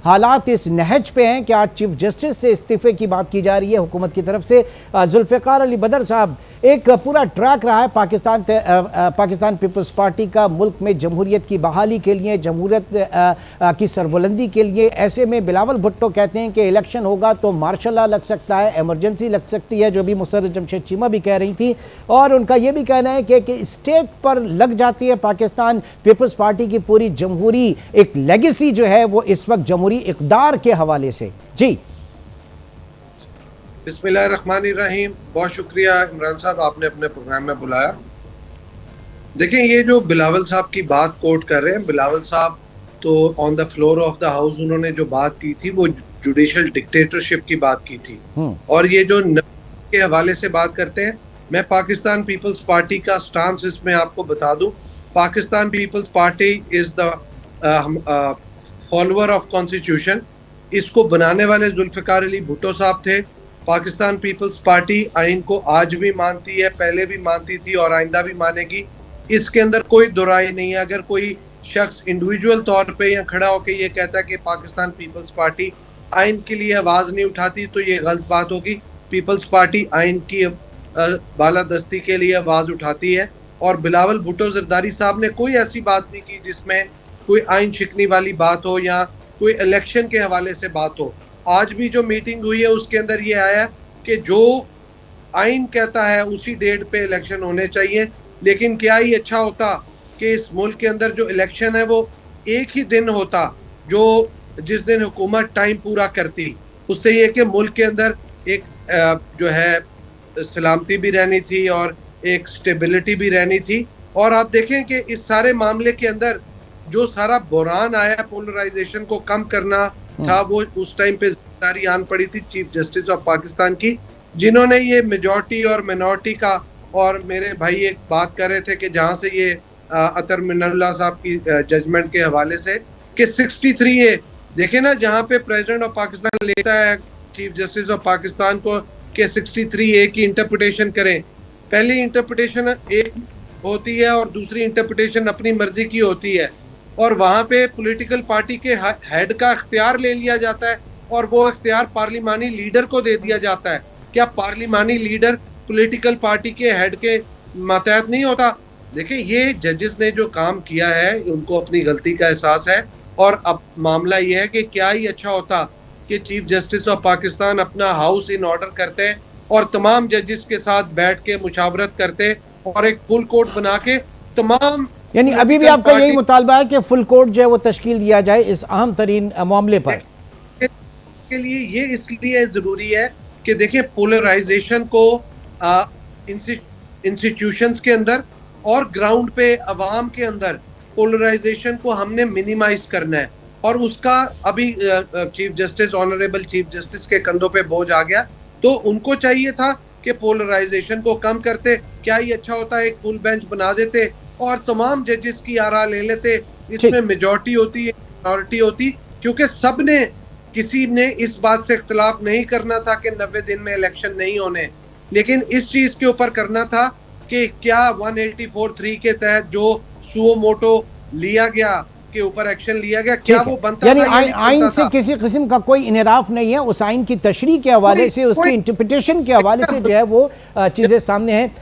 हालात इस नहज पे हैं कि आज चीफ जस्टिस से इस्तीफे की बात की जा रही है हुकूमत की तरफ से। जुल्फ़िकार अली बदर साहब, एक पूरा ट्रैक रहा है पाकिस्तान पीपल्स पार्टी का मुल्क में जमहूरियत की बहाली के लिए, जमहूरियत की सरबुलंदी के लिए। ऐसे में बिलावल भुट्टो कहते हैं कि इलेक्शन होगा तो मार्शल लॉ लग सकता है, इमरजेंसी लग सकती है, जो भी मुसर्रत जमशेद चीमा भी कह रही थी। और उनका यह भी कहना है कि स्टेक पर लग जाती है पाकिस्तान पीपल्स पार्टी की पूरी जमहूरी एक लेगेसी जो है वो इस वक्त जमहूरी इक़दार के हवाले से। जी बिस्मिल्लाहिर्रहमानिर्रहीम। बहुत शुक्रिया इमरान साहब, आपने अपने प्रोग्राम में बुलाया। देखें, ये जो बिलावल साहब की बात कोट कर रहे हैं, बिलावल साहब तो on the floor of the house उन्होंने जो बात की थी वो जुडिशल डिक्टेटरशिप की बात की थी। और ये जो के हवाले से बात करते हैं, मैं पाकिस्तान पीपल्स पार्टी का स्टांस इसमें आपको बता दूं। Pakistan Peoples Party is the follower of constitution. इसको बनाने वाले जुल्फ़िकार अली भुट्टो साहब थे। पाकिस्तान पीपल्स पार्टी आइन को आज भी मानती है, पहले भी मानती थी और आइंदा भी मानेगी। इसके अंदर कोई दुराई नहीं है। अगर कोई शख्स इंडिविजुअल तौर पे या खड़ा होकर ये कहता है कि पाकिस्तान पीपल्स पार्टी आइन के लिए आवाज़ नहीं उठाती, तो ये गलत बात होगी। पीपल्स पार्टी आइन की बालादस्ती के लिए आवाज़ उठाती है। और बिलावल भुट्टो जरदारी साहब ने कोई ऐसी बात नहीं की जिसमें कोई आइन शिकनी वाली बात हो या कोई इलेक्शन के हवाले से बात हो। आज भी जो मीटिंग हुई है उसके अंदर ये आया कि जो आइन कहता है उसी डेट पे इलेक्शन होने चाहिए। लेकिन क्या ही अच्छा होता कि इस मुल्क के अंदर जो इलेक्शन है वो एक ही दिन होता, जो जिस दिन हुकूमत टाइम पूरा करती। उससे ये कि मुल्क के अंदर एक जो है सलामती भी रहनी थी और एक स्टेबिलिटी भी रहनी थी। और आप देखें कि इस सारे मामले के अंदर जो सारा बुरान आया, पोलराइजेशन को कम करना था, वो उस टाइम पे जिम्मेदारी आन पड़ी थी चीफ जस्टिस ऑफ पाकिस्तान की, जिन्होंने ये मेजॉरिटी और मिनॉरिटी का। और मेरे भाई एक बात कर रहे थे कि जहाँ से ये अतर मिनल्ला साहब की जजमेंट के हवाले से कि 63A, देखे ना, जहाँ पे प्रेसिडेंट ऑफ पाकिस्तान लेता है चीफ जस्टिस ऑफ पाकिस्तान को कि 63A की इंटरप्रिटेशन करें। पहली इंटरप्रिटेशन एक होती है और दूसरी इंटरप्रिटेशन अपनी मर्जी की होती है। और वहाँ पे पॉलिटिकल पार्टी के हेड का इख्तियार ले लिया जाता है और वो इख्तियार पार्लिमानी लीडर को दे दिया जाता है। क्या पार्लिमानी लीडर पॉलिटिकल पार्टी के हेड के मातहत नहीं होता? देखिए, ये जजेस ने जो काम किया है उनको अपनी गलती का एहसास है। और अब मामला ये है कि क्या ही अच्छा होता कि चीफ जस्टिस ऑफ पाकिस्तान अपना हाउस इन ऑर्डर करते और तमाम जजेस के साथ बैठ के मुशावरत करते और एक फुल कोर्ट बना के तमाम, यानी अभी भी आपका यही मुतालबा है कि फुल कोर्ट जो है वो तश्कील दिया जाए इस अहम तरीन मामले पर? के लिए ये इसलिए जरूरी है कि देखिए, पोलराइजेशन को इंस्टीट्यूशंस के अंदर और ग्राउंड पे अवाम के अंदर पोलराइजेशन को हमने मिनिमाइज करना है। और उसका अभी chief justice, honourable chief justice के कंधों पे बोझ आ गया, तो उनको चाहिए था कि पोलराइजेशन को कम करते। क्या ही अच्छा होता है एक फुल बेंच बना देते और तमाम जजेस की आरा ले लेते। इसमें मेजॉरिटी होती है, मिनॉरिटी होती, क्योंकि सब ने, किसी ने इस बात से इख्तिलाफ नहीं करना था कि 90 दिन में इलेक्शन नहीं होने, लेकिन इस चीज के ऊपर करना था कि क्या 184(3) के तहत जो सुओ मोटो लिया गया, के ऊपर एक्शन लिया गया, क्या वो बनता यानी आइन से किसी किस्म का कोई इनराफ नहीं है। उस आइन की तशरीह के हवाले से, उसकी इंटरप्रिटेशन के हवाले से जो है वो चीजें सामने हैं।